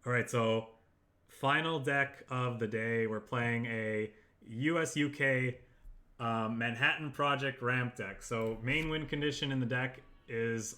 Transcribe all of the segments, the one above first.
All right, so final deck of the day. We're playing a US UK Manhattan Project ramp deck. So main win condition in the deck is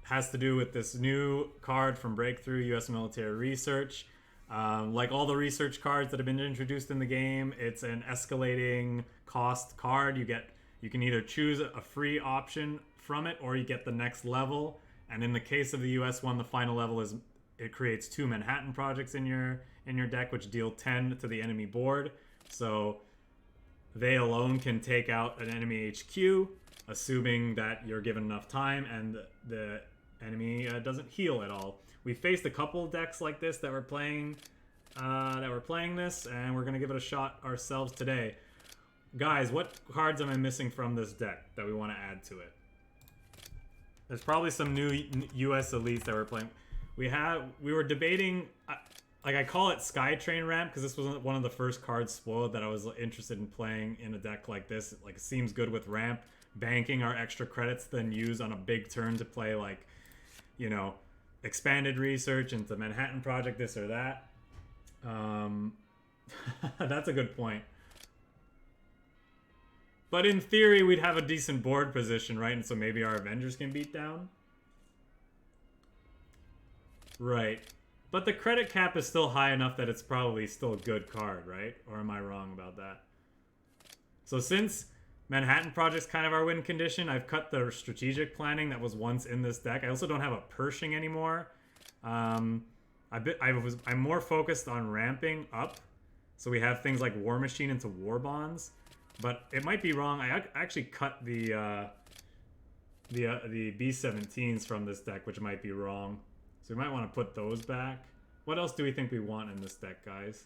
has to do with this new card from Breakthrough US Military Research. Like all the research cards that have been introduced in the game, it's an escalating cost card. You can either choose a free option from it or you get the next level. And in the case of the US one, the final level is it creates two Manhattan projects in your deck, which deal 10 to the enemy board. So they alone can take out an enemy HQ, assuming that you're given enough time and the enemy doesn't heal at all. We faced a couple decks like this that were playing this, and we're gonna give it a shot ourselves today. Guys, what cards am I missing from this deck that we want to add to it? There's probably some new US elites that we're playing. We were debating, like I call it SKYTRAIN ramp because this was one of the first cards spoiled that I was interested in playing in a deck like this. Like it seems good with ramp, banking our extra credits, then use on a big turn to play like, you know, expanded research into Manhattan Project, this or that. That's a good point. But in theory, we'd have a decent board position, right? And so maybe our Avengers can beat down. Right. But the credit cap is still high enough that it's probably still a good card, right? Or am I wrong about that? So since Manhattan Project's kind of our win condition, I've cut the strategic planning that was once in this deck. I also don't have a Pershing anymore. I'm more focused on ramping up. So we have things like War Machine into War Bonds. But it might be wrong. I actually cut the B-17s from this deck, which might be wrong. So we might want to put those back. What else do we think we want in this deck, guys?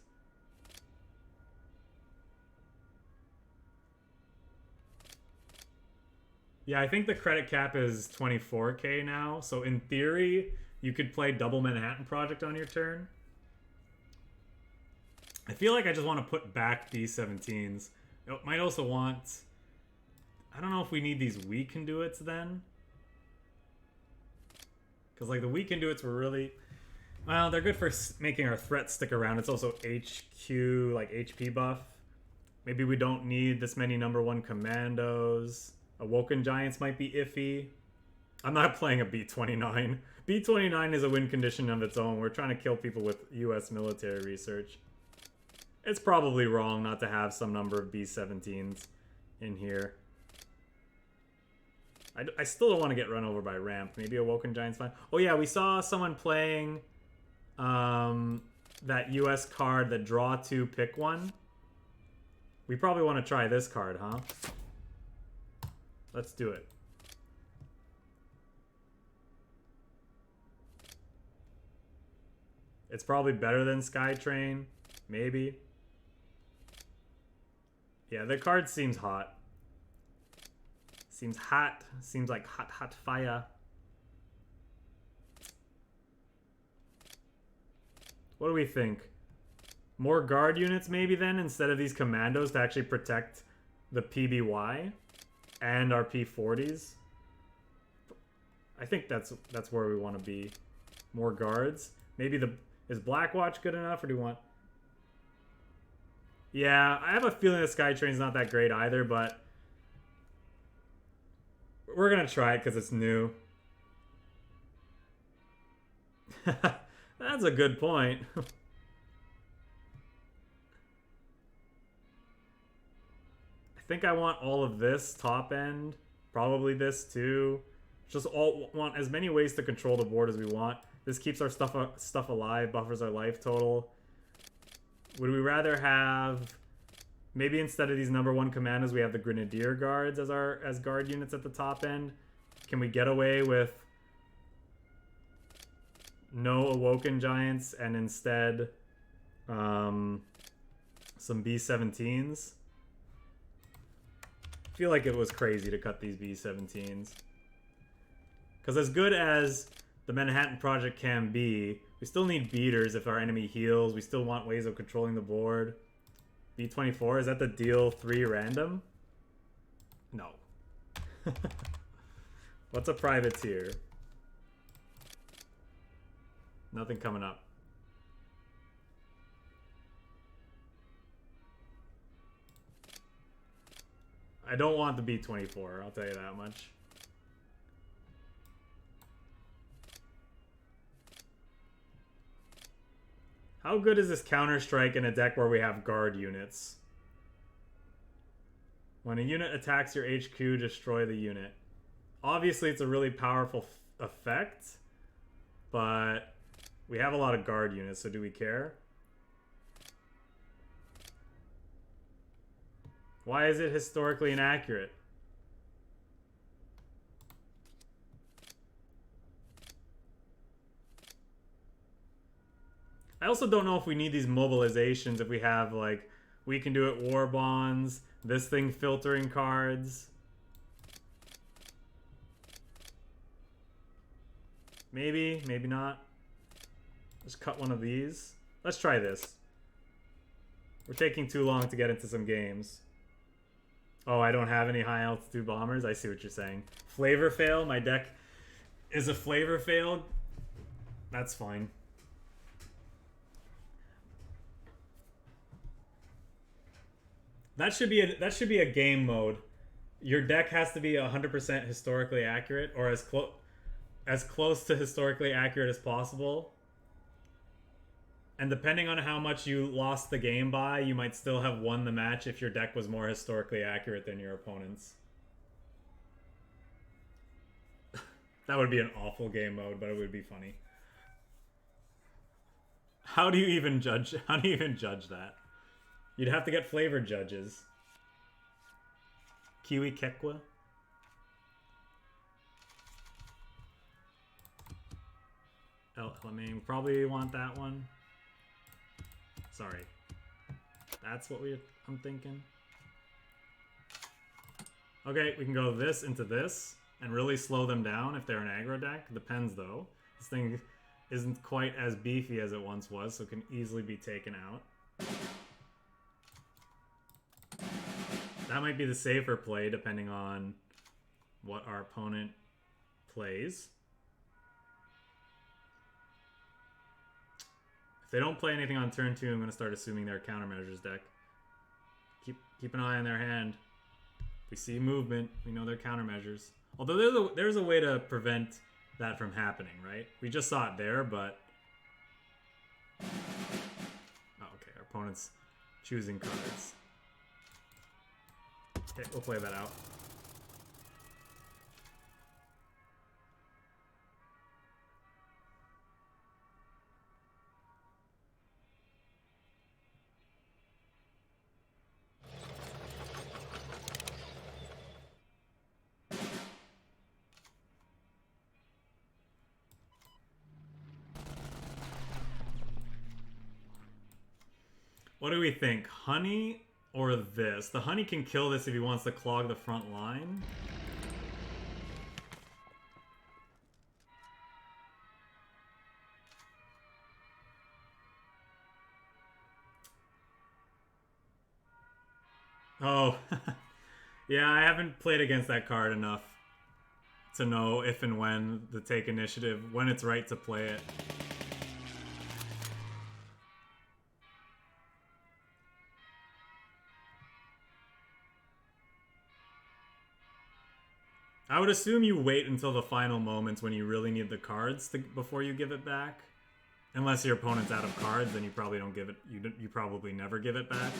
Yeah, I think the credit cap is 24k now. So in theory, you could play double Manhattan Project on your turn. I feel like I just want to put back B-17s. It might also want... I don't know if we need these weak conduits then. Because like the weak conduits were really... Well, they're good for making our threats stick around. It's also HQ, like HP buff. Maybe we don't need this many #1 commandos. Awoken Giants might be iffy. I'm not playing a B-29. B-29 is a win condition of its own. We're trying to kill people with US military research. It's probably wrong not to have some number of B-17s in here. I still don't want to get run over by ramp. Maybe Awoken Giant's fine. Oh yeah, we saw someone playing that US card, that draw 2, pick 1. We probably want to try this card, huh? Let's do it. It's probably better than SKYTRAIN. Maybe. Yeah, the card seems hot. Seems hot. Seems like hot, hot fire. What do we think? More guard units maybe then, instead of these commandos to actually protect the PBY and our P40s? I think that's where we want to be. More guards. Maybe is Blackwatch good enough, or do we want... Yeah, I have a feeling that SKYTRAIN's not that great either, but we're gonna try it because it's new. That's a good point. I think I want all of this top end. Probably this too. Just want as many ways to control the board as we want. This keeps our stuff alive, buffers our life total. Would we rather have, maybe instead of these #1 commandos, we have the Grenadier Guards as guard units at the top end? Can we get away with no Awoken Giants and instead some B-17s? I feel like it was crazy to cut these B-17s. Because as good as the Manhattan Project can be, we still need beaters if our enemy heals. We still want ways of controlling the board. B-24, is that the deal 3 random? No. What's a privateer? Nothing coming up. I don't want the B-24, I'll tell you that much. How good is this Counter-Strike in a deck where we have guard units? When a unit attacks your HQ, destroy the unit. Obviously, it's a really powerful effect, but we have a lot of guard units, so do we care? Why is it historically inaccurate? I also don't know if we need these mobilizations if we have, like, we can do it war bonds, this thing filtering cards. Maybe, maybe not. Just cut one of these. Let's try this. We're taking too long to get into some games. Oh, I don't have any high altitude bombers? I see what you're saying. Flavor fail? My deck is a flavor fail? That's fine. That should be a game mode. Your deck has to be 100% historically accurate, or as close to historically accurate as possible. And depending on how much you lost the game by, you might still have won the match if your deck was more historically accurate than your opponent's. That would be an awful game mode, but it would be funny. How do you even judge that? You'd have to get flavored judges. Kiwi Kekwa? LMA, probably want that one. Sorry. That's what I'm thinking. Okay, we can go this into this and really slow them down if they're an aggro deck. Depends though. This thing isn't quite as beefy as it once was, so it can easily be taken out. That might be the safer play depending on what our opponent plays. If they don't play anything on turn 2, I'm going to start assuming they're a countermeasures deck. Keep an eye on their hand. If we see movement, we know they're countermeasures. Although there's a way to prevent that from happening, right? We just saw it there, but... Oh, okay, our opponent's choosing cards. Okay, we'll play that out. What do we think? Honey or this? The Honey can kill this if he wants to clog the front line. Oh, yeah, I haven't played against that card enough to know if and when to take initiative, when it's right to play it. I would assume you wait until the final moments when you really need the cards before you give it back. Unless your opponent's out of cards, then you probably don't give it. You probably never give it back.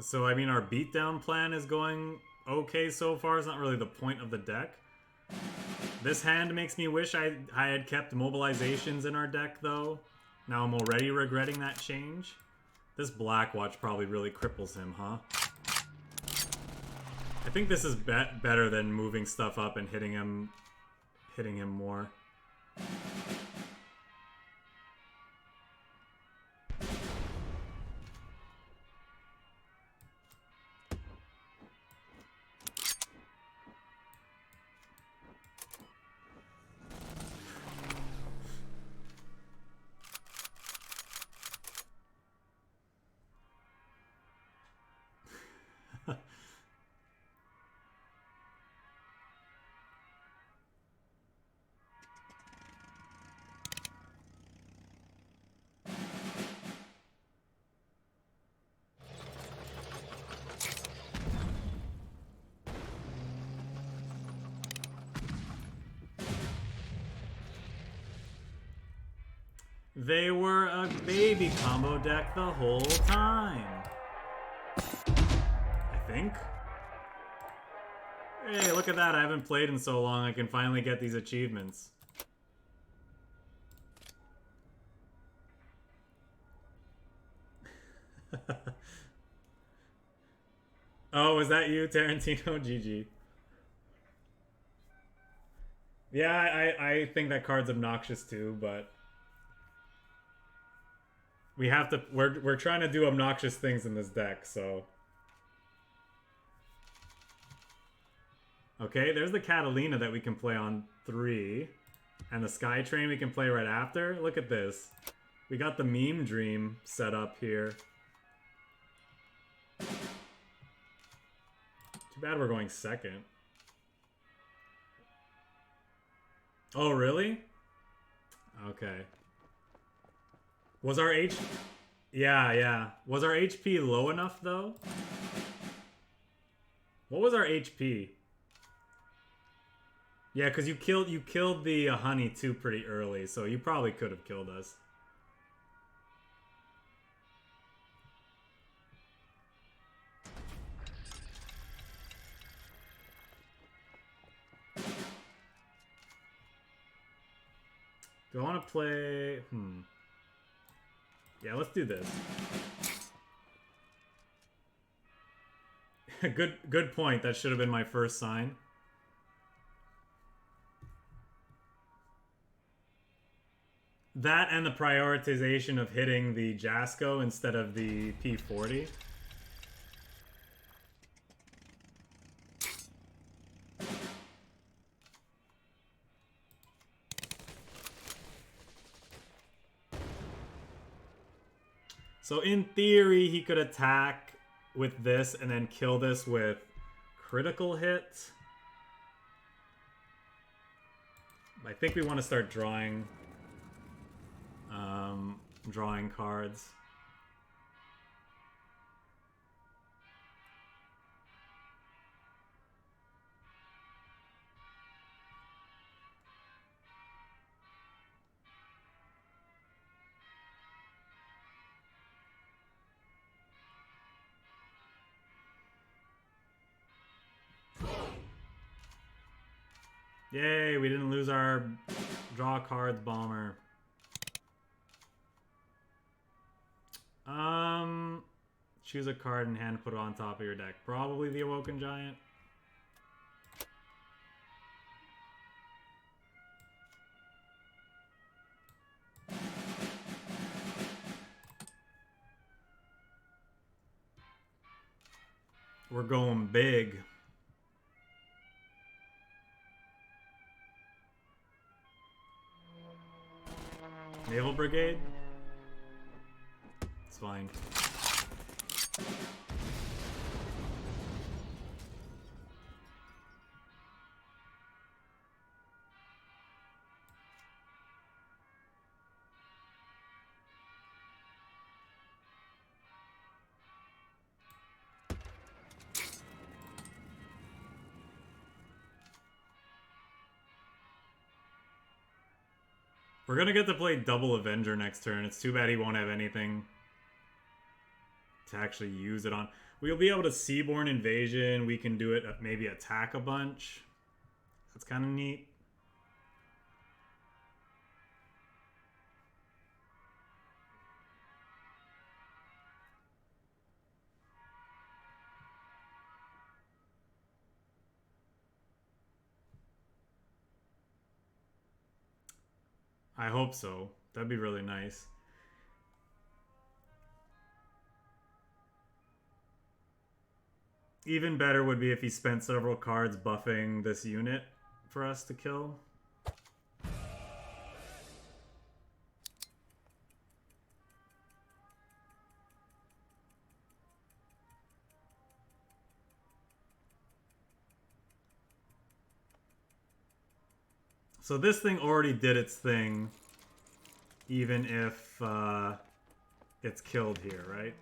So, I mean, our beatdown plan is going okay so far. It's not really the point of the deck. This hand makes me wish I had kept mobilizations in our deck, though. Now I'm already regretting that change. This Blackwatch probably really cripples him, huh? I think this is better than moving stuff up and hitting him more. They were a baby combo deck the whole time. I think. Hey, look at that. I haven't played in so long. I can finally get these achievements. Oh, was that you, Tarantino? GG. Yeah, I think that card's obnoxious too, but we have to. We're trying to do obnoxious things in this deck, so. Okay, there's the Catalina that we can play on 3, and the SKYTRAIN we can play right after. Look at this. We got the meme dream set up here. Too bad we're going second. Oh, really? Okay. Was our Yeah. Was our HP low enough, though? What was our HP? Yeah, because you killed the honey too pretty early, so you probably could have killed us. Do I want to play... Yeah, let's do this. Good point. That should have been my first sign. That and the prioritization of hitting the JASCO instead of the P40. So in theory, he could attack with this and then kill this with critical hit. I think we want to start drawing cards. Yay, we didn't lose our draw cards bomber. Choose a card in hand, put it on top of your deck. Probably the Awoken Giant. We're going big. Naval Brigade? It's fine. We're gonna get to play double Avenger next turn. It's too bad he won't have anything to actually use it on. We'll be able to Seaborne Invasion. We can do it, maybe attack a bunch. That's kind of neat. I hope so. That'd be really nice. Even better would be if he spent several cards buffing this unit for us to kill. So this thing already did its thing, even if it's killed here, right?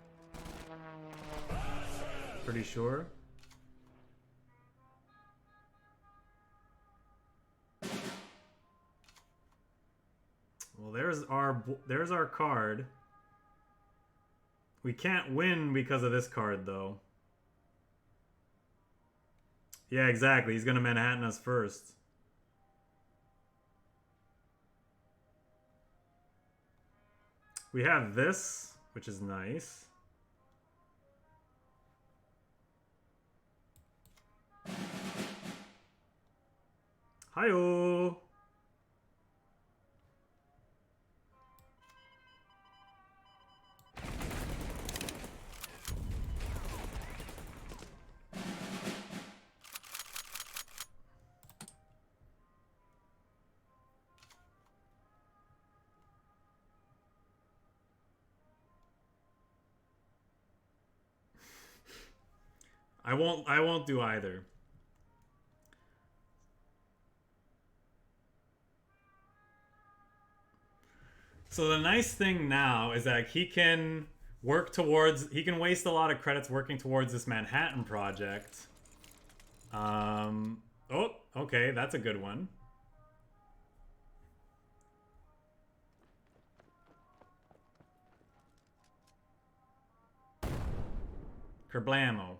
Pretty sure. Well, there there's our card. We can't win because of this card, though. Yeah, exactly. He's gonna Manhattan us first. We have this, which is nice. Hi-oh! I won't do either. So the nice thing now is that he can he can waste a lot of credits working towards this Manhattan project. Oh, okay, that's a good one. Kerblamo.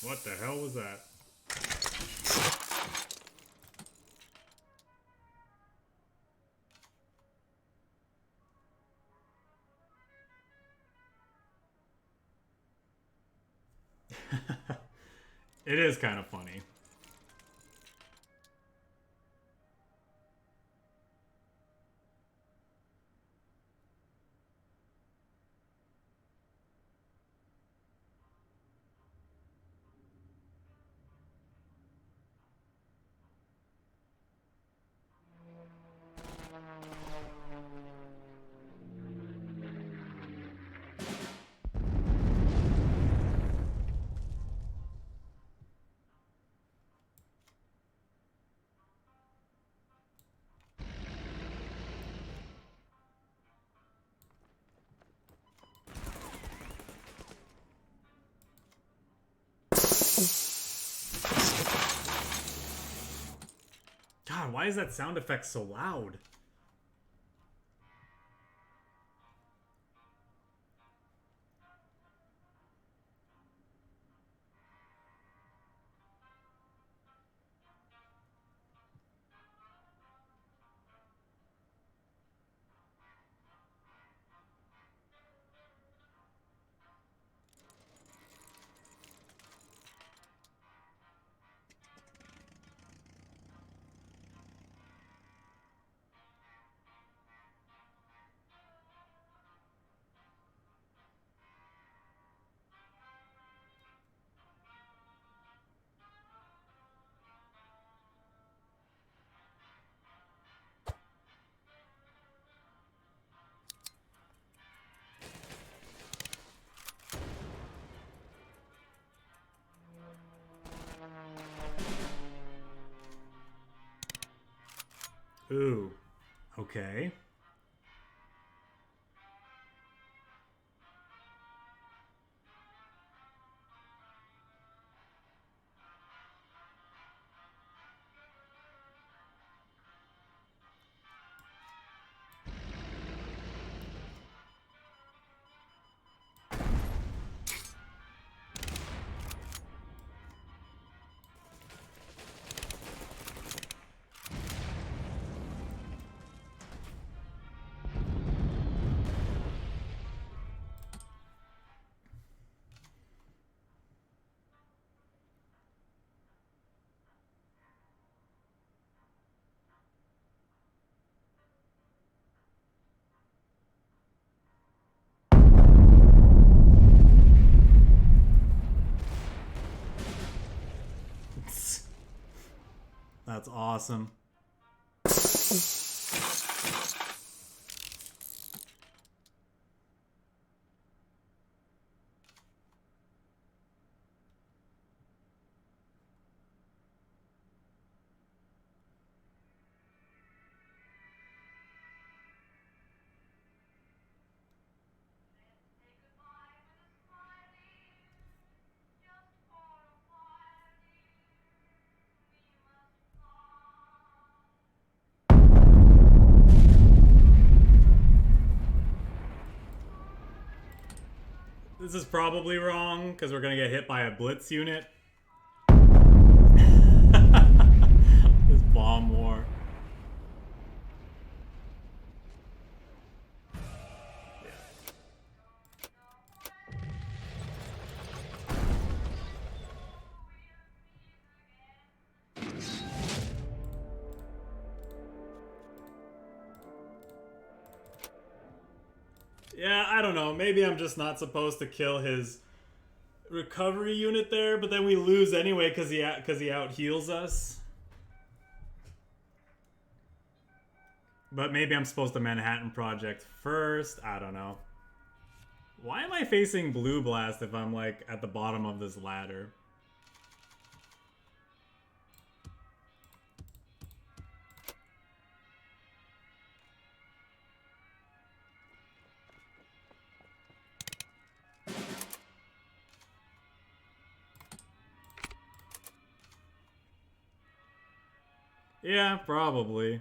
What the hell was that? It is kind of funny. God, why is that sound effect so loud? Ooh, okay. awesome. This is probably wrong, because we're going to get hit by a blitz unit. This bomb war. Yeah, I don't know. Maybe I'm just not supposed to kill his recovery unit there, but then we lose anyway because he out heals us. But maybe I'm supposed to Manhattan Project first. I don't know. Why am I facing Blue Blast if I'm like at the bottom of this ladder? Yeah, probably.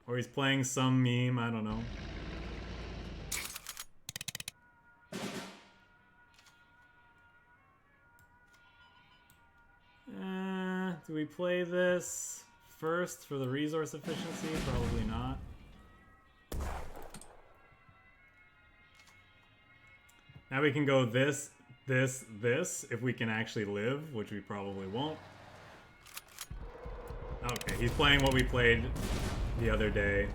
Or he's playing some meme, I don't know. Do we play this first for the resource efficiency? Probably not. Now we can go this, if we can actually live, which we probably won't. Okay, he's playing what we played the other day.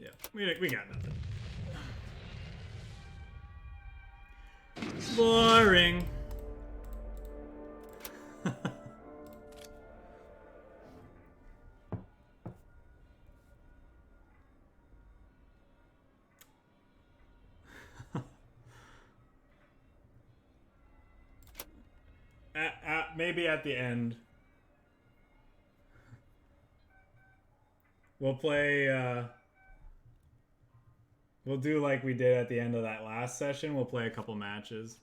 Yeah, we got nothing. Boring. Maybe at the end. We'll play, we'll do like we did at the end of that last session. We'll play a couple matches.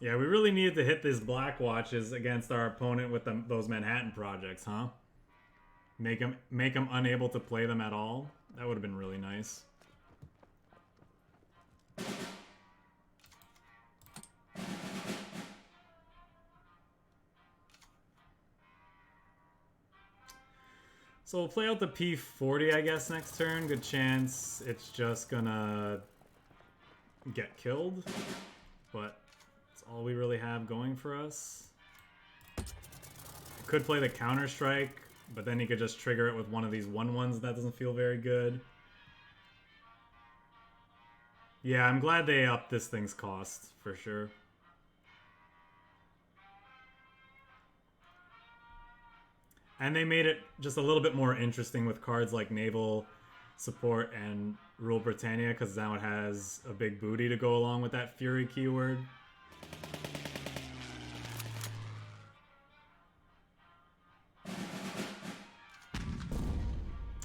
Yeah, we really needed to hit these black watches against our opponent with those Manhattan projects, huh? Make him unable to play them at all. That would have been really nice. So we'll play out the P40, I guess, next turn. Good chance it's just gonna get killed, but it's all we really have going for us. I could play the Counter-Strike, but then he could just trigger it with one of these 1-1s. That doesn't feel very good. Yeah, I'm glad they upped this thing's cost, for sure. And they made it just a little bit more interesting with cards like Naval Support and Rule Britannia, because now it has a big booty to go along with that Fury keyword.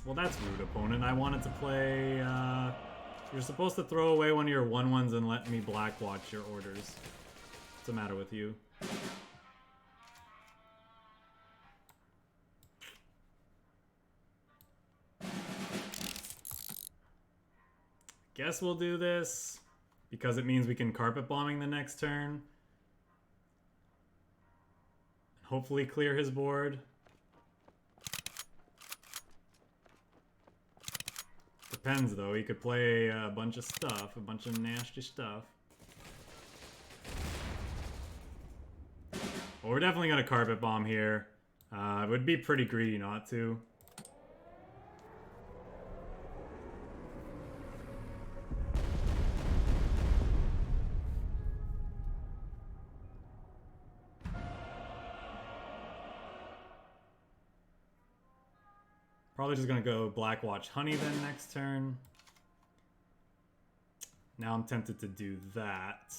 Well, that's rude, opponent. I wanted to play, you're supposed to throw away one of your 1/1s and let me black watch your orders. What's the matter with you? Guess we'll do this because it means we can carpet bombing the next turn. Hopefully clear his board. Depends though, he could play a bunch of stuff, a bunch of nasty stuff. Well, we're definitely gonna carpet bomb here. It would be pretty greedy not to. Probably just gonna go Black Watch Honey then next turn. Now I'm tempted to do that.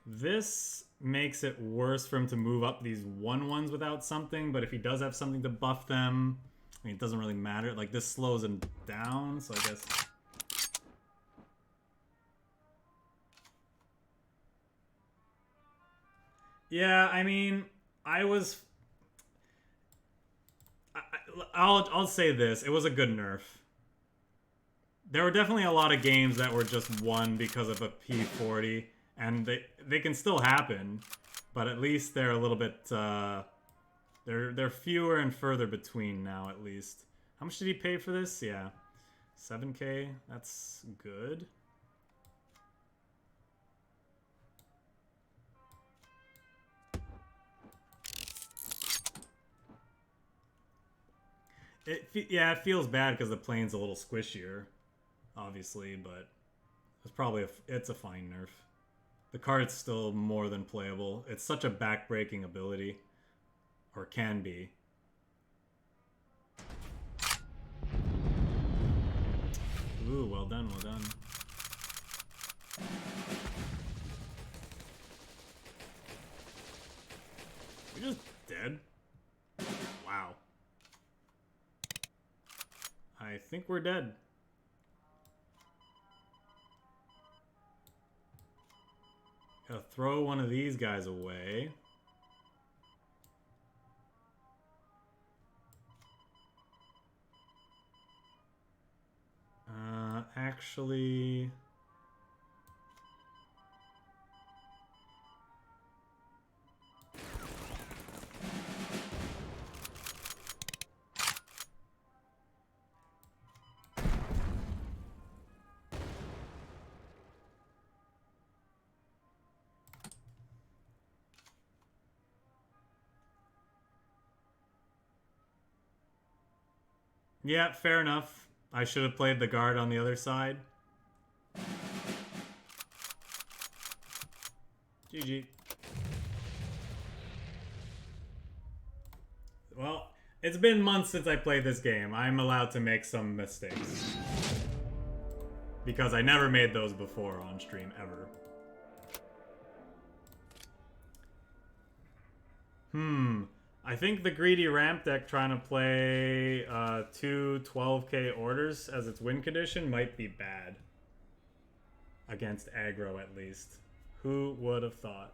This makes it worse for him to move up these 1/1s without something, but if he does have something to buff them, I mean, it doesn't really matter. Like, this slows him down, so I guess... Yeah, I mean, I'll say this. It was a good nerf. There were definitely a lot of games that were just won because of a P40, and they can still happen, but at least they're a little bit they're fewer and further between now, at least. How much did he pay for this? Yeah, 7K. That's good. Yeah, it feels bad because the plane's a little squishier, obviously, but it's probably it's a fine nerf. The card's still more than playable. It's such a back-breaking ability, or can be. Ooh, well done, well done. We just dead? Wow. I think we're dead. Gotta throw one of these guys away. Actually... Yeah, fair enough. I should have played the guard on the other side. GG. Well, it's been months since I played this game. I'm allowed to make some mistakes. Because I never made those before on stream, ever. I think the greedy ramp deck trying to play 2 12k orders as its win condition might be bad. Against aggro, at least. Who would have thought?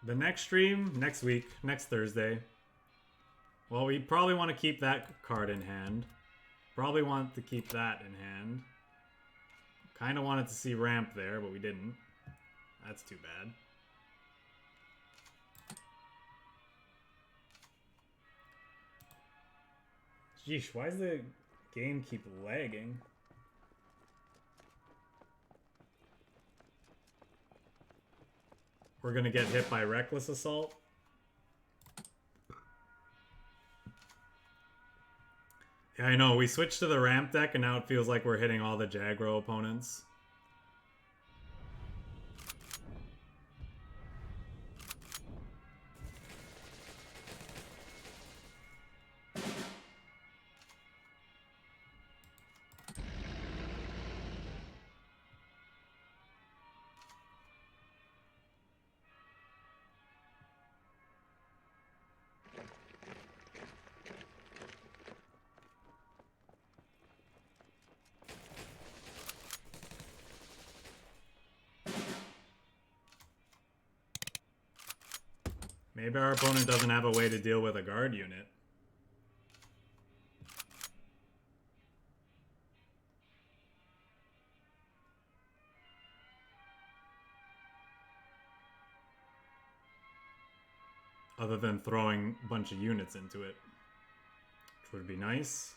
The next stream, next week, next Thursday. Well, we probably want to keep that card in hand. Probably want to keep that in hand. Kind of wanted to see ramp there, but we didn't. That's too bad. Jeez, why does the game keep lagging? We're gonna get hit by Reckless Assault. Yeah, I know. We switched to the ramp deck, and now it feels like we're hitting all the Jagro opponents. Maybe our opponent doesn't have a way to deal with a guard unit. Other than throwing a bunch of units into it, which would be nice.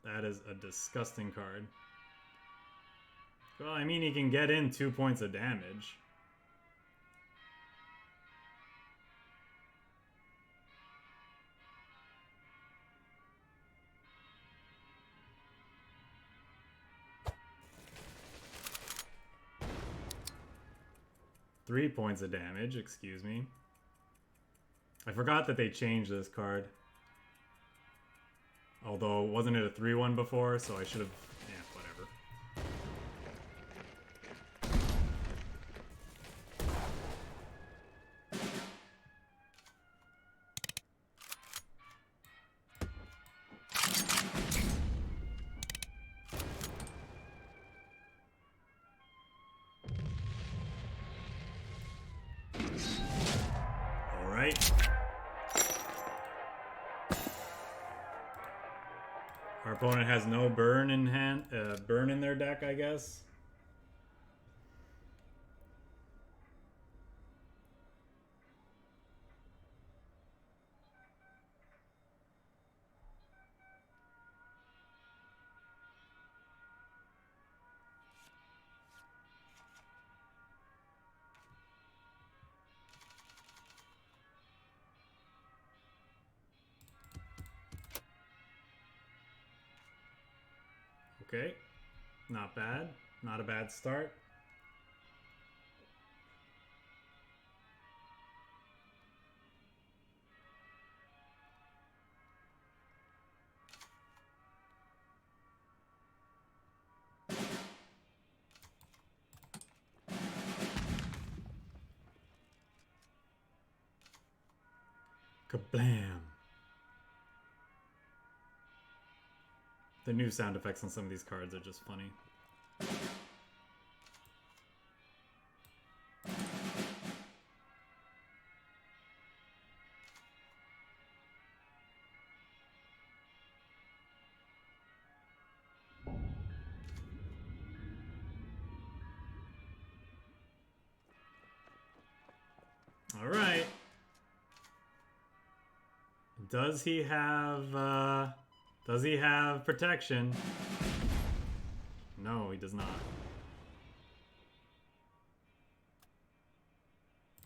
That is a disgusting card. Well, I mean, he can get in 2 points of damage. Three points of damage, excuse me. I forgot that they changed this card. Although, wasn't it a 3-1 before, so I should have... Yeah, whatever. Alright. Our opponent has no burn in hand, burn in their deck, I guess. Okay, not bad. Not a bad start. Kablam! The new sound effects on some of these cards are just funny. All right. Does he have protection? No, he does not.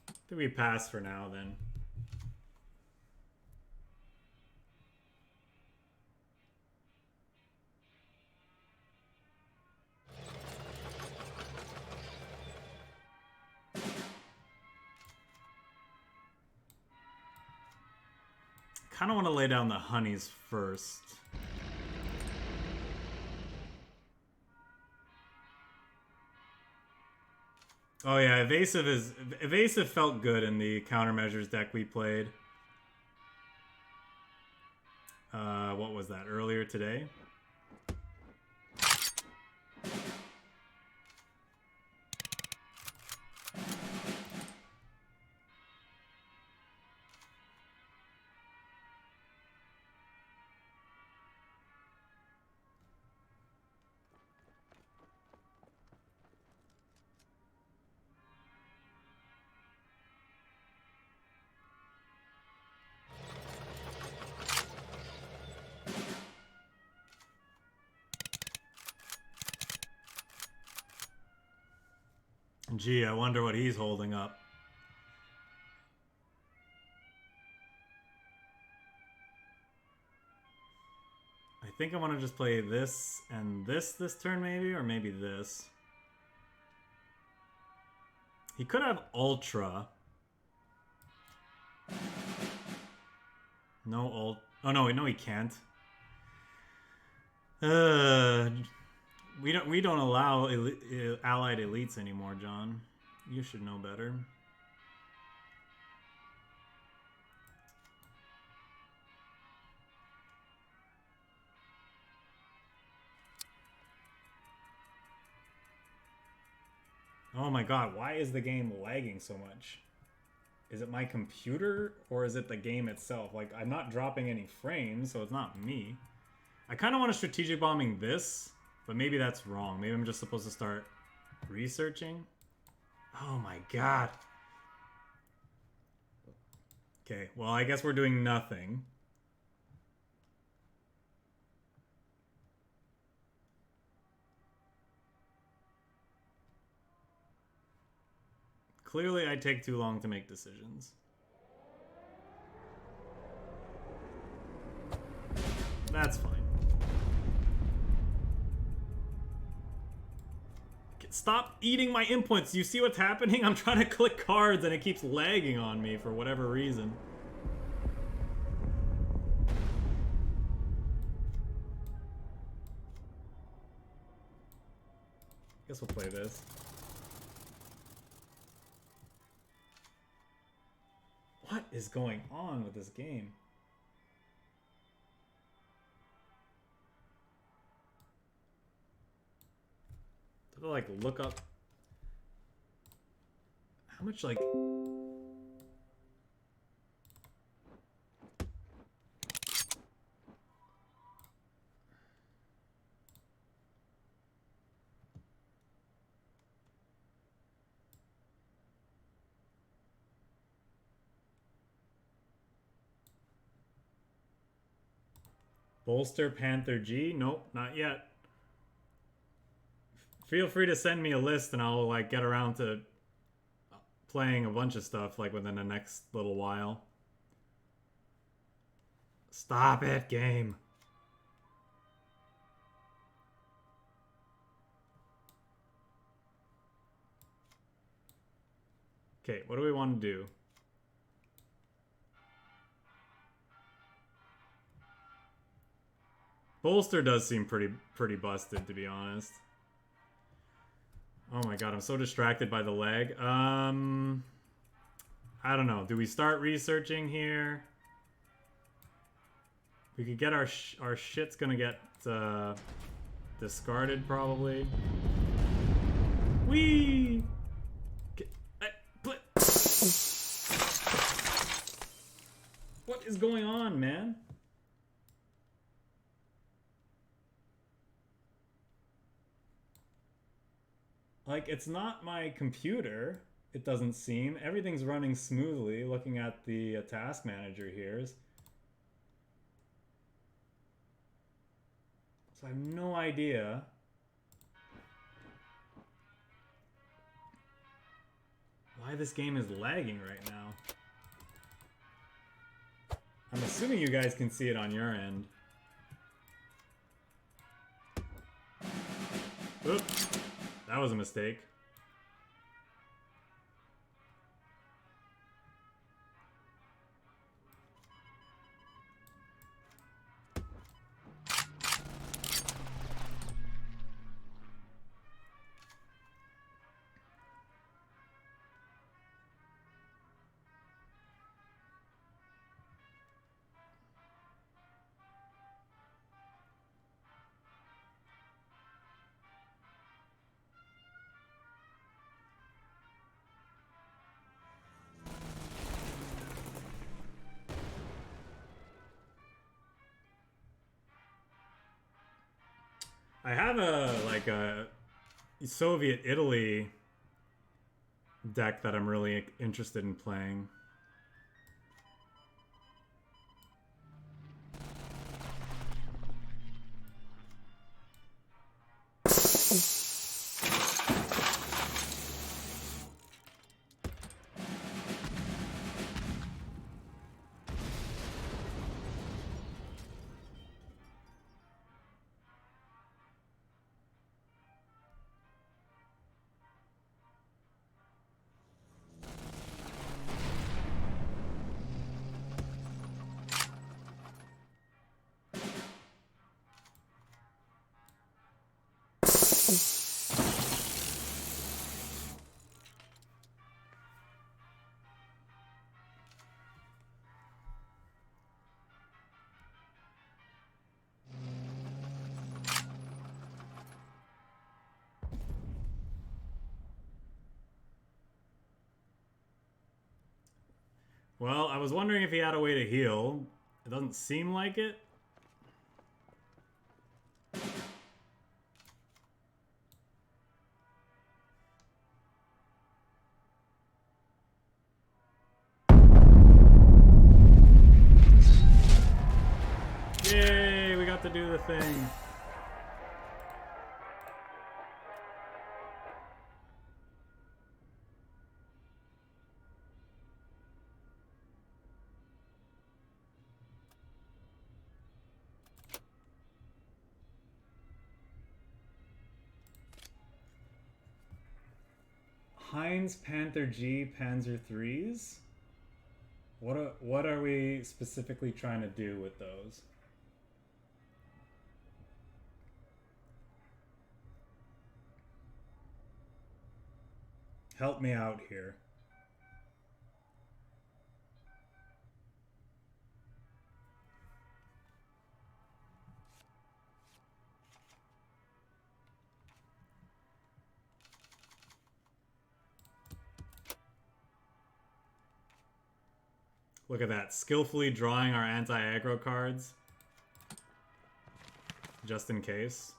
I think we pass for now then. Kind of want to lay down the honeys first. Oh yeah, evasive felt good in the countermeasures deck we played. What was that, earlier today? Gee, I wonder what he's holding up. I think I want to just play this and this turn maybe, or maybe this. He could have Ultra. No ult. Oh no, he can't. We don't allow allied elites anymore, John. You should know better. Oh my god, why is the game lagging so much? Is it my computer or is it the game itself? Like, I'm not dropping any frames, so it's not me. I kind of want to strategic bombing this, but maybe that's wrong. Maybe I'm just supposed to start researching. Oh my god. Okay, well, I guess we're doing nothing. Clearly, I take too long to make decisions. That's fine. Stop eating my inputs. You see what's happening? I'm trying to click cards and it keeps lagging on me for whatever reason. Guess we'll play this. What is going on with this game? Do I like look up how much like Bolster Panther G? Nope, not yet. Feel free to send me a list and I'll like get around to playing a bunch of stuff like within the next little while. Stop it, game. Okay, what do we want to do? Bolster does seem pretty busted, to be honest. Oh my god, I'm so distracted by the lag. I don't know. Do we start researching here? We could get our shit's gonna get discarded probably. Whee! What is going on, man? Like, it's not my computer, it doesn't seem. Everything's running smoothly, looking at the task manager here. So I have no idea. Why this game is lagging right now. I'm assuming you guys can see it on your end. Oops. That was a mistake. I have a Soviet Italy deck that I'm really interested in playing. Well, I was wondering if he had a way to heal. It doesn't seem like it. Yay, we got to do the thing. Heinz Panther G Panzer IIIs? What are we specifically trying to do with those? Help me out here. Look at that. Skillfully drawing our anti-aggro cards. Just in case.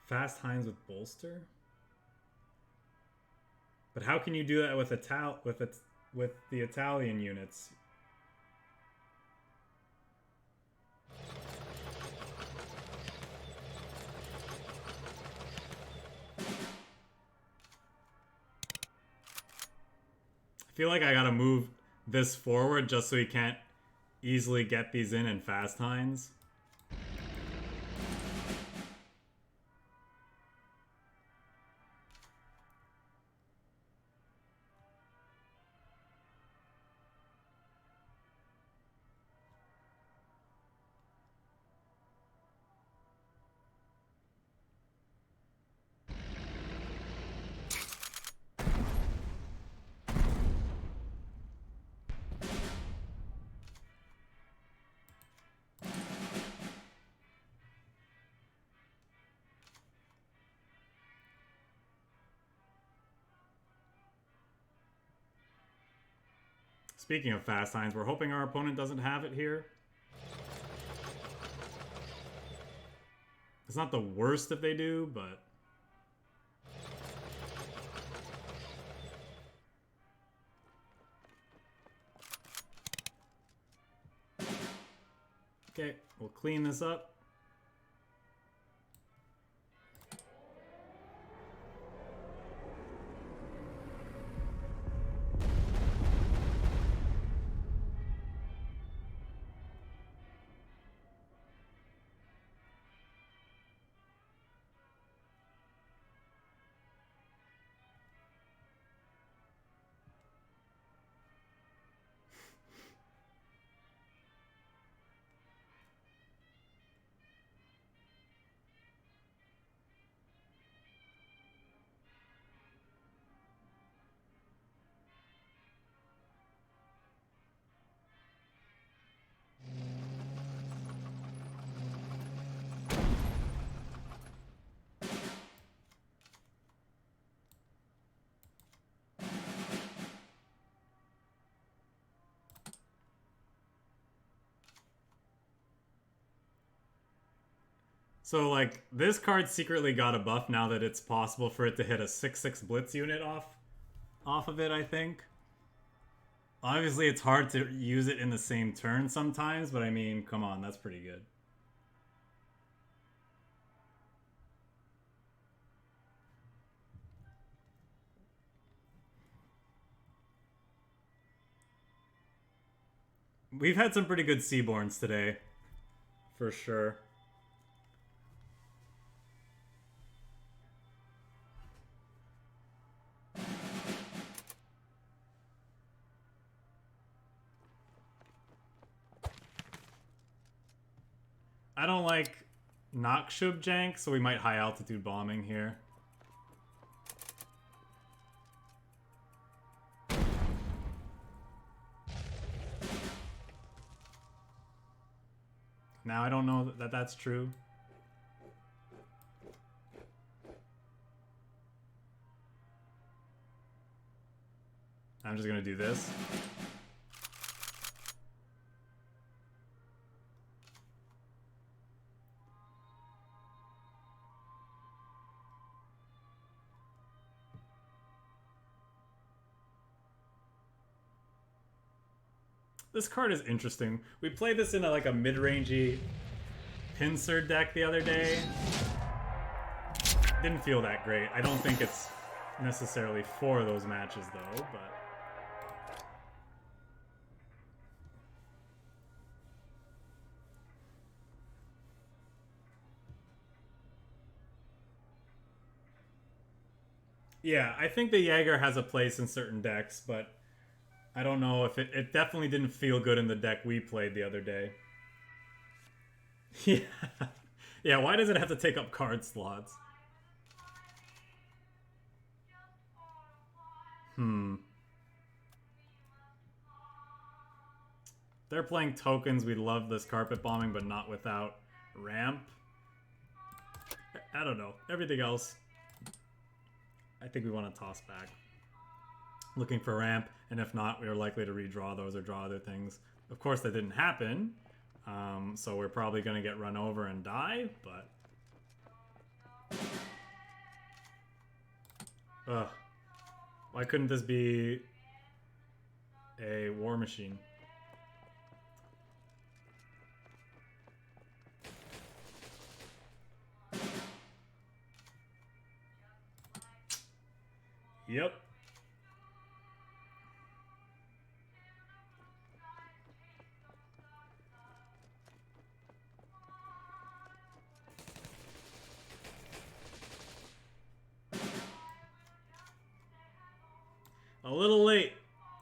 Fast Heinz with bolster? But how can you do that with the Italian units? I feel like I gotta move this forward just so he can't easily get these in Fast Heinz. Speaking of Fast Heinz, we're hoping our opponent doesn't have it here. It's not the worst if they do, but... Okay, we'll clean this up. So, like, this card secretly got a buff now that it's possible for it to hit a 6/6 Blitz unit off of it, I think. Obviously, it's hard to use it in the same turn sometimes, but I mean, come on, that's pretty good. We've had some pretty good Seaborns today, for sure. I don't like Nakshub jank, so we might high altitude bombing here. Now I don't know that that's true. I'm just gonna do this. This card is interesting. We played this in like a mid-rangey pincer deck the other day. Didn't feel that great. I don't think it's necessarily for those matches though, but... Yeah, I think the Jaeger has a place in certain decks, but I don't know if it definitely didn't feel good in the deck we played the other day. Yeah. Yeah, why does it have to take up card slots? They're playing tokens. We love this carpet bombing, but not without ramp. I don't know. Everything else, I think we want to toss back. Looking for ramp, and if not, we are likely to redraw those or draw other things. Of course, that didn't happen, so we're probably going to get run over and die, but... Ugh. Why couldn't this be a war machine? Yep. A little late,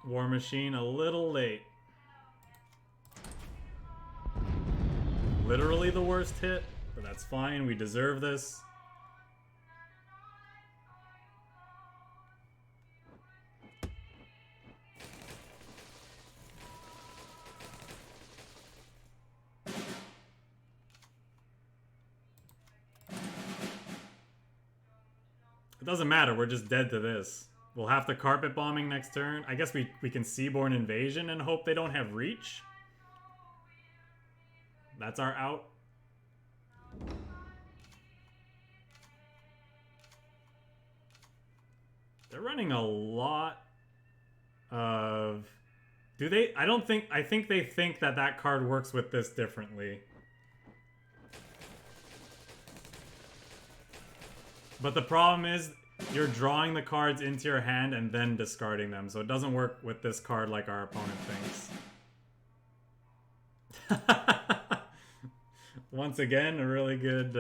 War Machine, a little late. Literally the worst hit, but that's fine, we deserve this. It doesn't matter, we're just dead to this. We'll have the carpet bombing next turn. I guess we can Seaborne Invasion and hope they don't have reach. That's our out. They're running a lot of... Do they? I think they think that that card works with this differently. But the problem is, you're drawing the cards into your hand and then discarding them, so it doesn't work with this card like our opponent thinks. Once again, a really good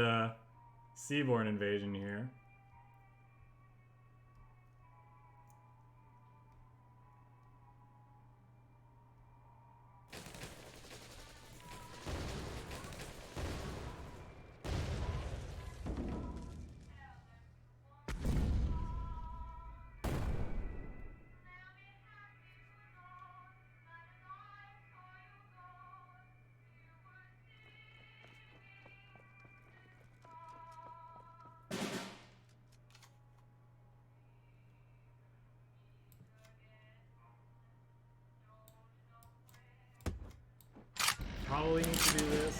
Seaborne Invasion here. Probably need to do this.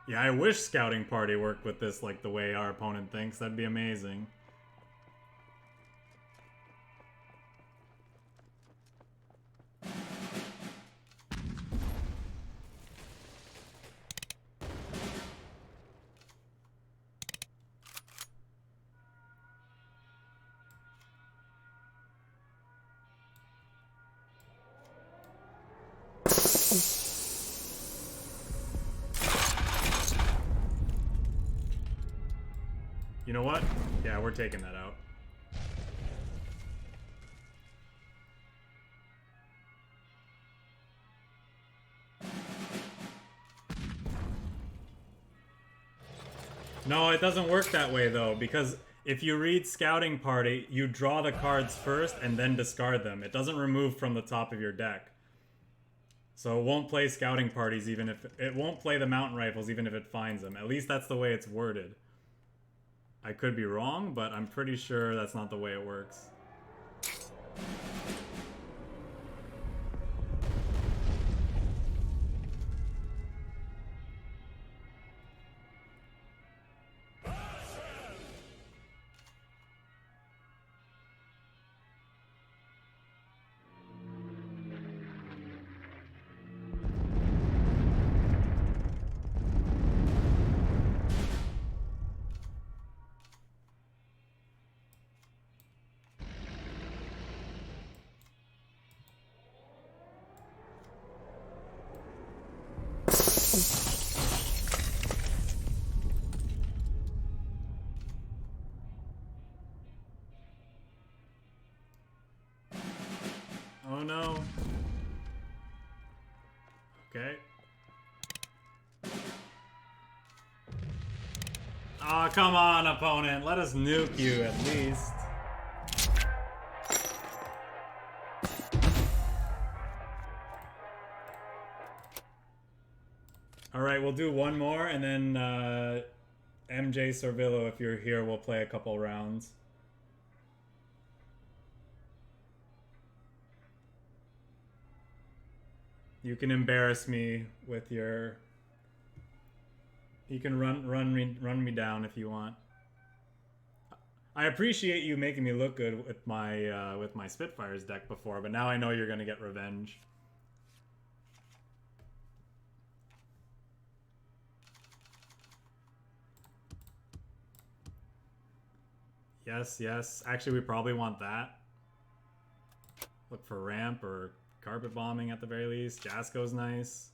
Yeah, I wish Scouting Party worked with this like the way our opponent thinks. That'd be amazing. You know what? Yeah, we're taking that out. No, it doesn't work that way though, because If you read Scouting Party, you draw the cards first and then discard them. It doesn't remove from the top of your deck. So it won't play Scouting Parties even if... It won't play the Mountain Rifles even if it finds them. At least that's the way it's worded. I could be wrong, but I'm pretty sure that's not the way it works. Oh no. Okay. Aw, come on, opponent. Let us nuke you at least. Alright, we'll do one more, and then MJ Sorvillo, if you're here, we'll play a couple rounds. You can embarrass me with your... You can run me down if you want. I appreciate you making me look good with my Spitfires deck before, but now I know you're gonna get revenge. Yes, yes. Actually, we probably want that. Look for ramp or carpet bombing at the very least. JASCO's nice.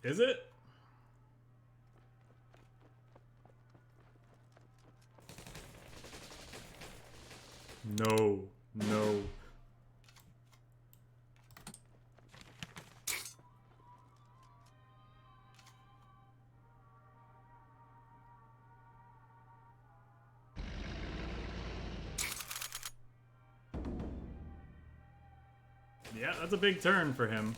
Is it? No, no. Yeah, that's a big turn for him.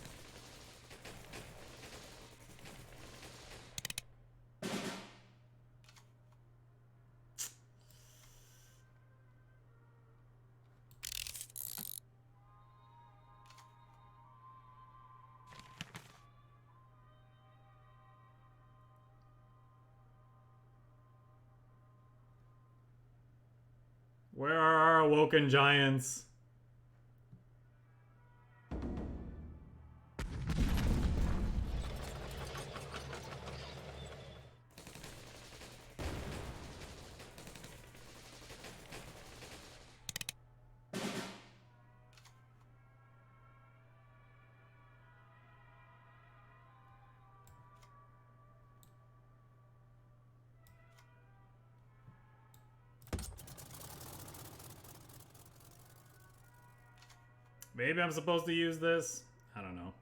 Where are our Awoken Giants? Maybe I'm supposed to use this? I don't know.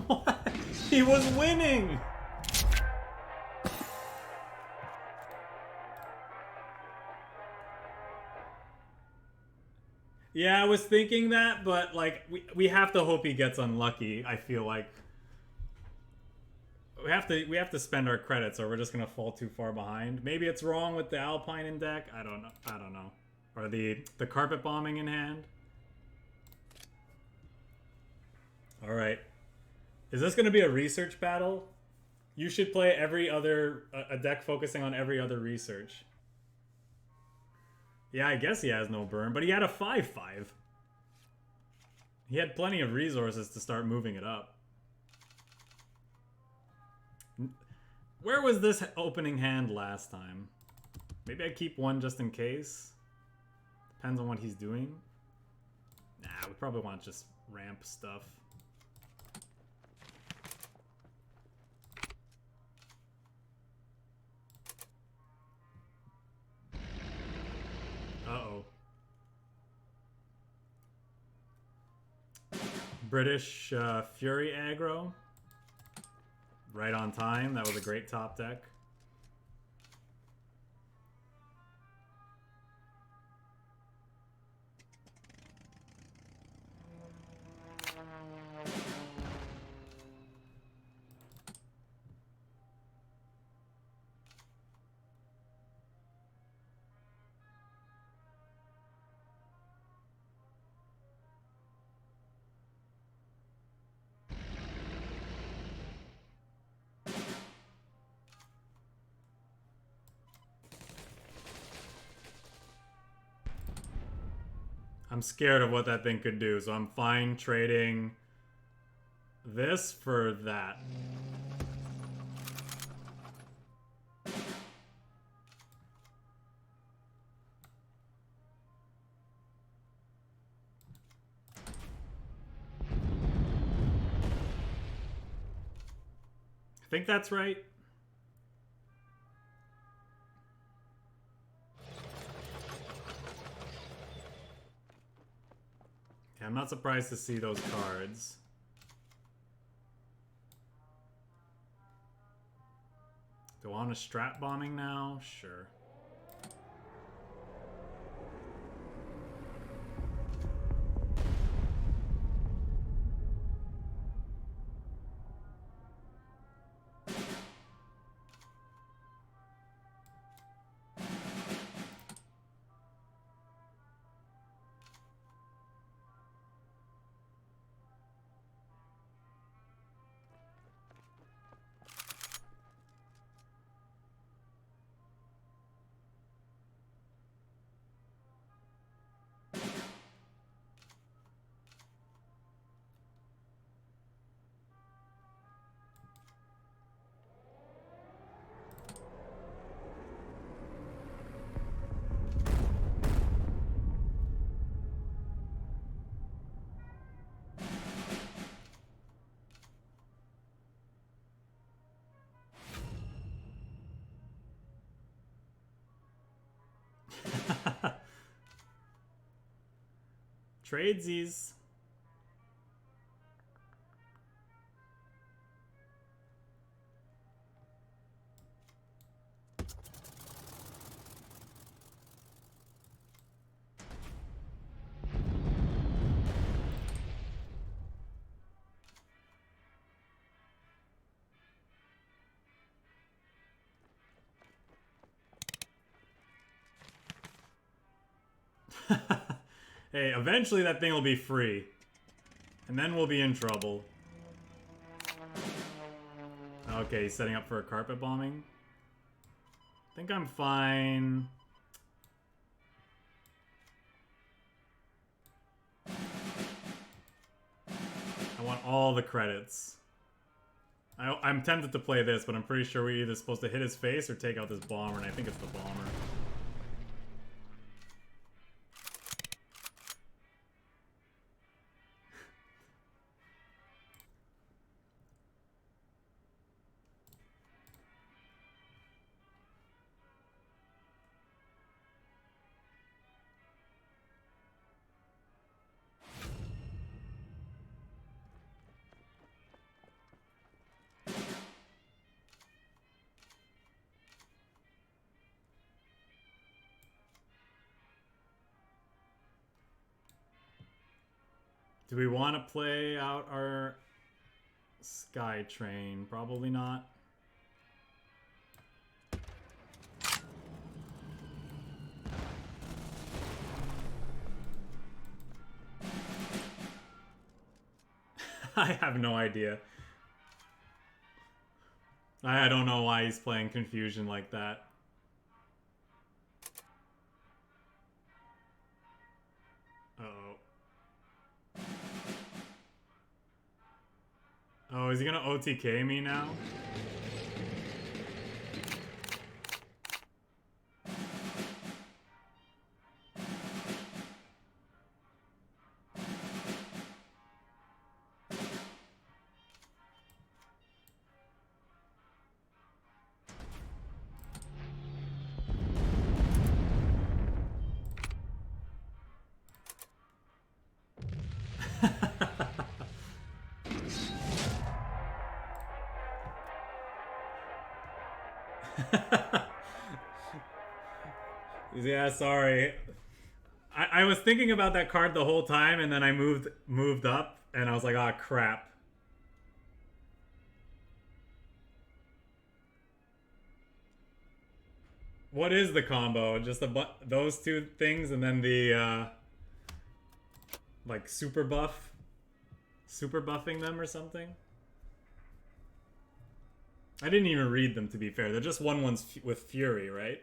What? He was winning! Yeah, I was thinking that, but like we have to hope he gets unlucky. I feel like we have to spend our credits, or we're just gonna fall too far behind. Maybe it's wrong with the Alpine in deck. I don't know. I don't know. Or the carpet bombing in hand. All right. Is this gonna be a research battle? You should play every other a deck focusing on every other research. Yeah, I guess he has no burn, but he had a 5/5. He had plenty of resources to start moving it up. Where was this opening hand last time? Maybe I keep one just in case. Depends on what he's doing. Nah, we probably want to just ramp stuff. Uh-oh. British Fury aggro. Right on time. That was a great top deck. I'm scared of what that thing could do, so I'm fine trading this for that. I think that's right. Yeah, I'm not surprised to see those cards. Do I want a strat bombing now? Sure. Tradesies. Hey, eventually that thing will be free. And then we'll be in trouble. Okay, he's setting up for a carpet bombing. I think I'm fine. I want all the credits. I'm tempted to play this, but I'm pretty sure we're either supposed to hit his face or take out this bomber, and I think it's the bomber. Do we want to play out our SKYTRAIN? Probably not. I have no idea. I don't know why he's playing Confusion like that. Uh-oh. Oh, is he gonna OTK me now? Yeah, sorry. I was thinking about that card the whole time, and then I moved up, and I was like, ah, oh, crap. What is the combo? Just those two things, and then the like super buffing them or something. I didn't even read them, to be fair. They're just ones with Fury, right?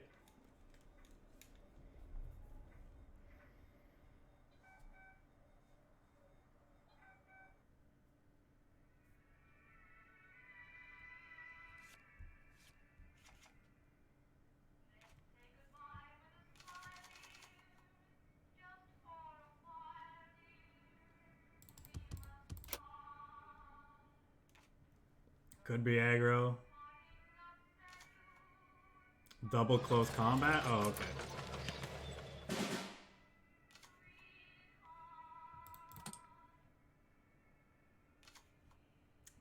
Could be aggro. Double close combat? Oh, okay.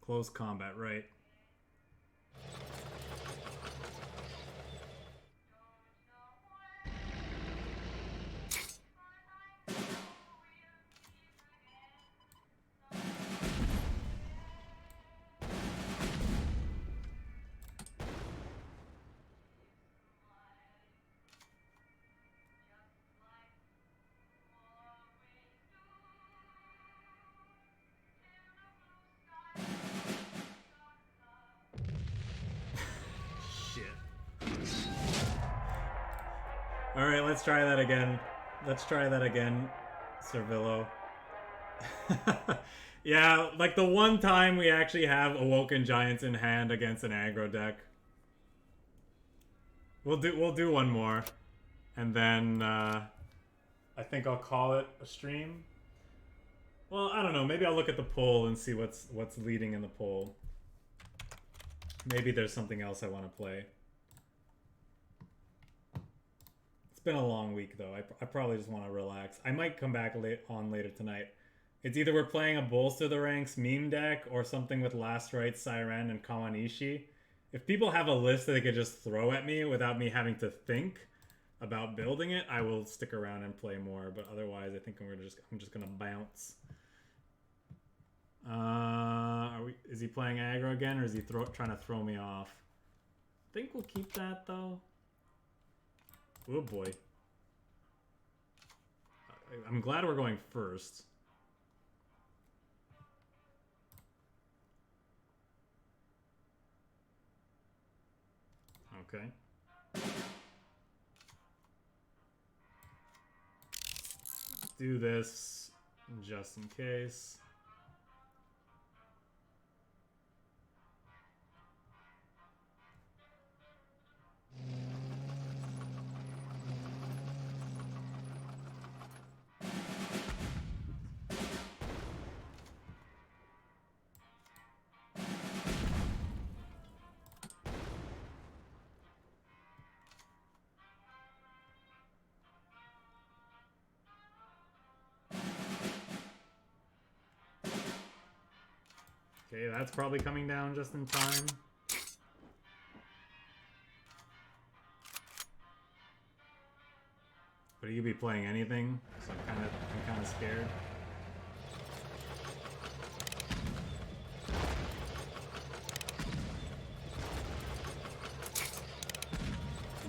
Close combat, right. Alright, let's try that again. Let's try that again, Servillo. Yeah, like the one time we actually have Awoken Giants in hand against an aggro deck. We'll do one more. And then I think I'll call it a stream. Well, I don't know, maybe I'll look at the poll and see what's leading in the poll. Maybe there's something else I want to play. Been a long week though. I probably just want to relax. I might come back later tonight. It's either we're playing a Bolster the Ranks meme deck or something with Last Rite, Siren, and Kawanishi. If people have a list that they could just throw at me without me having to think about building it, I will stick around and play more. But otherwise, I think I'm just gonna bounce. Is he playing aggro again, or is he trying to throw me off? I think we'll keep that though. Oh boy. I'm glad we're going first. Okay. Let's do this just in case. Okay, that's probably coming down just in time. But you could be playing anything, so I'm kind of scared.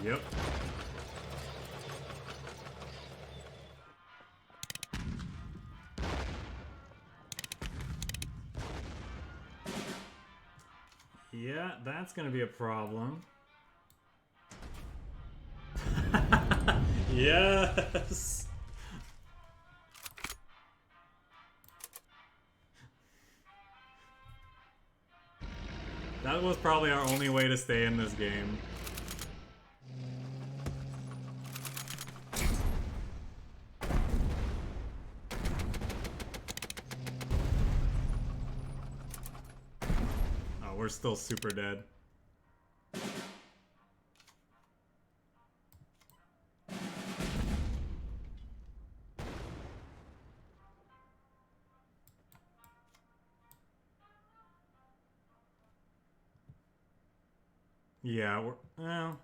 Yep. Yeah, that's gonna be a problem. Yes! That was probably our only way to stay in this game. Oh, we're still super dead. Yeah, well,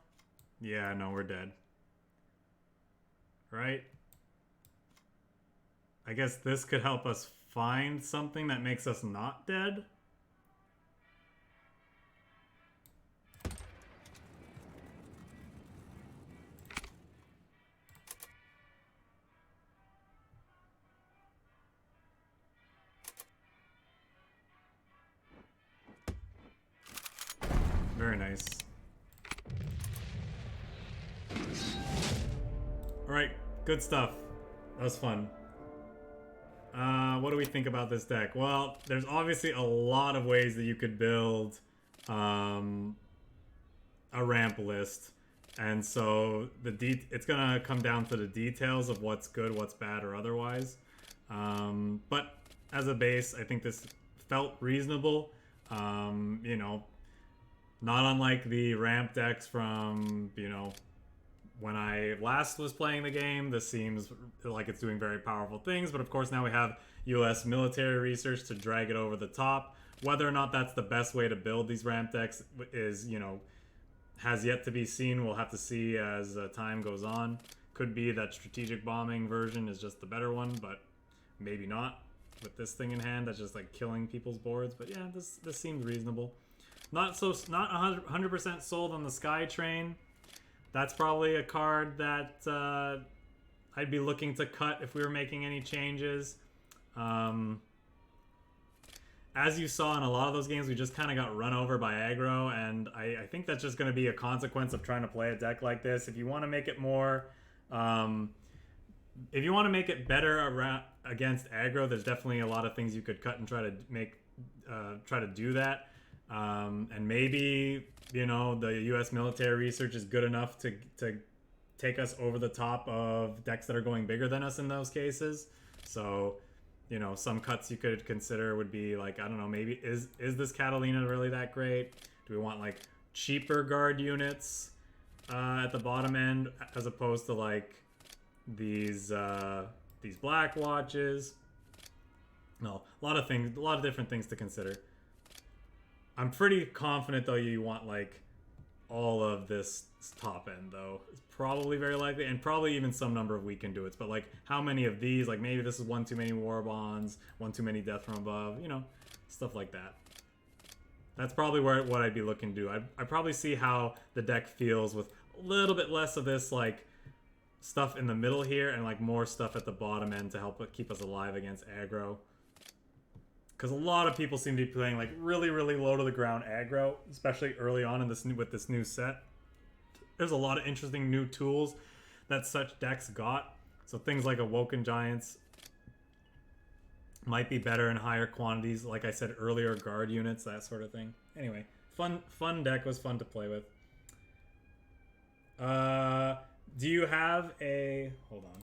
yeah, no, we're dead. Right? I guess this could help us find something that makes us not dead. Very nice. Alright, good stuff. That was fun. What do we think about this deck? Well, there's obviously a lot of ways that you could build a ramp list. And so it's gonna come down to the details of what's good, what's bad, or otherwise. But as a base, I think this felt reasonable. You know, not unlike the ramp decks from, you know, when I last was playing the game. This seems like it's doing very powerful things, but of course now we have US military research to drag it over the top. Whether or not that's the best way to build these ramp decks is, you know, has yet to be seen. We'll have to see as time goes on. Could be that strategic bombing version is just the better one, but maybe not with this thing in hand. That's just like killing people's boards. But yeah, this seemed reasonable. Not 100% sold on the SKYTRAIN. That's probably a card that I'd be looking to cut if we were making any changes. As you saw in a lot of those games, we just kind of got run over by aggro, and I think that's just going to be a consequence of trying to play a deck like this. If you want to make it more, if you want to make it better around against aggro, there's definitely a lot of things you could cut and try to make, try to do that. And maybe, you know, the U.S. military research is good enough to take us over the top of decks that are going bigger than us in those cases. So, you know, some cuts you could consider would be like, I don't know, maybe is this Catalina really that great? Do we want like cheaper guard units at the bottom end as opposed to like these black watches? No, a lot of different things to consider. I'm pretty confident though you want like all of this top end though. It's probably very likely, and probably even some number of weekend duets. But like how many of these, like maybe this is one too many war bonds, one too many death from above, you know, stuff like that. That's probably what I'd be looking to do. I'd probably see how the deck feels with a little bit less of this like stuff in the middle here and like more stuff at the bottom end to help keep us alive against aggro. Because a lot of people seem to be playing like really, really low to the ground aggro, especially early on in this with this new set. There's a lot of interesting new tools that such decks got. So things like Awoken Giants might be better in higher quantities. Like I said earlier, guard units, that sort of thing. Anyway, fun deck, was fun to play with. Do you have a... Hold on.